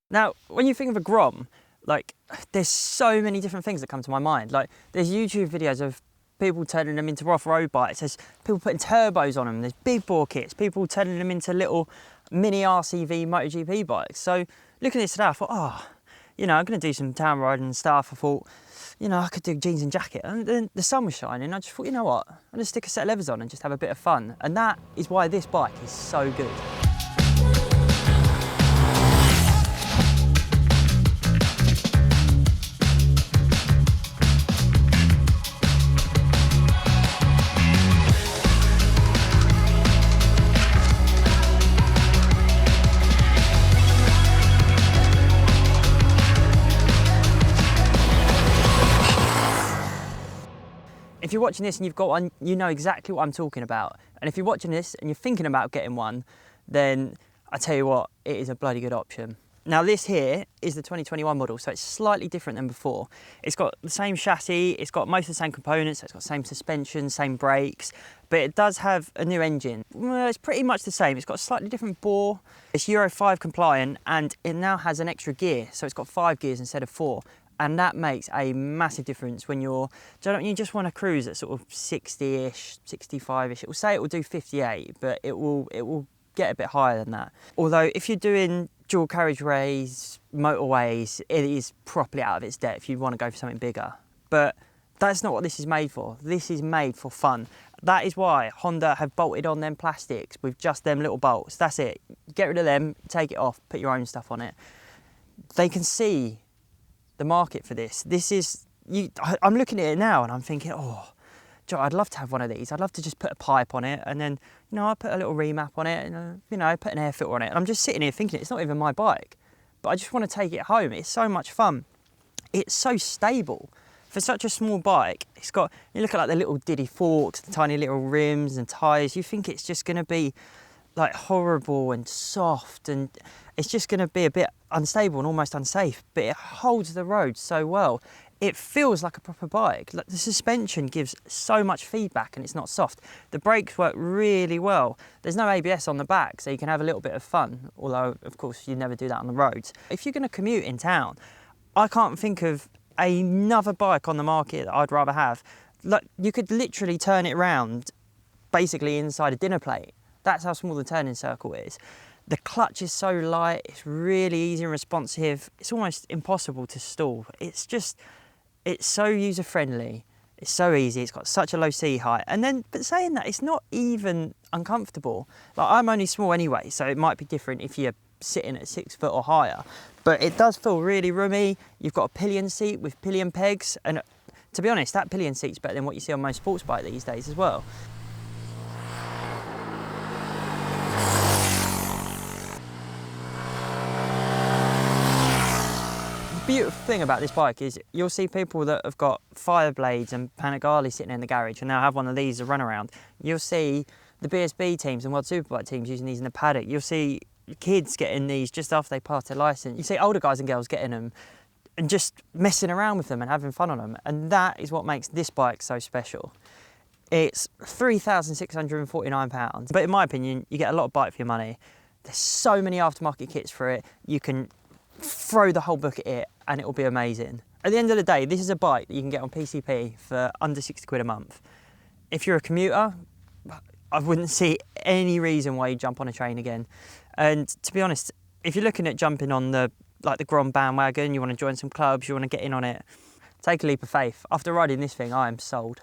Now, when you think of a Grom, like, there's so many different things that come to my mind. Like, there's YouTube videos of people turning them into off-road bikes. There's people putting turbos on them. There's big bore kits. People turning them into little mini RCV MotoGP bikes. So, looking at this today, I thought, oh, you know, I'm going to do some town riding and stuff. I thought, you know, I could do jeans and jacket. And then the sun was shining. I just thought, you know what? I'm going to stick a set of levers on and just have a bit of fun. And that is why this bike is so good. If you're watching this and you've got one, you know exactly what I'm talking about. And if you're watching this and you're thinking about getting one, then I tell you what, it is a bloody good option. Now this here is the 2021 model, so it's slightly different than before. It's got the same chassis, it's got most of the same components, so it's got the same suspension, same brakes, but it does have a new engine. Well, it's pretty much the same. It's got a slightly different bore. It's Euro 5 compliant, and it now has an extra gear, so it's got 5 gears instead of 4. And that makes a massive difference when you just want to cruise at sort of 60-ish, 65-ish. It will say it will do 58, but it will get a bit higher than that. Although if you're doing dual carriageways, motorways, it is properly out of its depth. You want to go for something bigger. But that's not what this is made for. This is made for fun. That is why Honda have bolted on them plastics with just them little bolts. That's it. Get rid of them, take it off, put your own stuff on it. They can see the market for this. I'm looking at it now and I'm thinking, oh, Joe, I'd love to have one of these. I'd love to just put a pipe on it and then, you know, I put a little remap on it and, you know, put an air filter on it. And I'm just sitting here thinking it's not even my bike, but I just want to take it home. It's so much fun. It's so stable. For such a small bike, it's got, you look at like the little diddy forks, the tiny little rims and tyres, you think it's just going to be like horrible and soft, and it's just going to be a bit unstable and almost unsafe, but it holds the road so well. It feels like a proper bike. Like the suspension gives so much feedback and it's not soft. The brakes work really well. There's no ABS on the back, so you can have a little bit of fun, although of course you never do that on the roads. If you're going to commute in town, I can't think of another bike on the market that I'd rather have. Like, you could literally turn it around basically inside a dinner plate. That's how small the turning circle is. The clutch is so light, it's really easy and responsive. It's almost impossible to stall. It's so user-friendly. It's so easy, it's got such a low seat height. And then, but saying that, it's not even uncomfortable. Like, I'm only small anyway, so it might be different if you're sitting at 6 foot or higher. But it does feel really roomy. You've got a pillion seat with pillion pegs. And to be honest, that pillion seat's better than what you see on most sports bikes these days as well. The beautiful thing about this bike is you'll see people that have got Fireblades and Panigale sitting in the garage and now have one of these to run around. You'll see the BSB teams and World Superbike teams using these in the paddock. You'll see kids getting these just after they pass their licence. You see older guys and girls getting them and just messing around with them and having fun on them. And that is what makes this bike so special. It's £3,649, but in my opinion, you get a lot of bike for your money. There's so many aftermarket kits for it. You can throw the whole book at it and it will be amazing. At the end of the day, this is a bike that you can get on PCP for under 60 quid a month. If you're a commuter, I wouldn't see any reason why you jump on a train again. And to be honest, if you're looking at jumping on the Grom bandwagon, you want to join some clubs, you want to get in on it, take a leap of faith. After riding this thing, I am sold.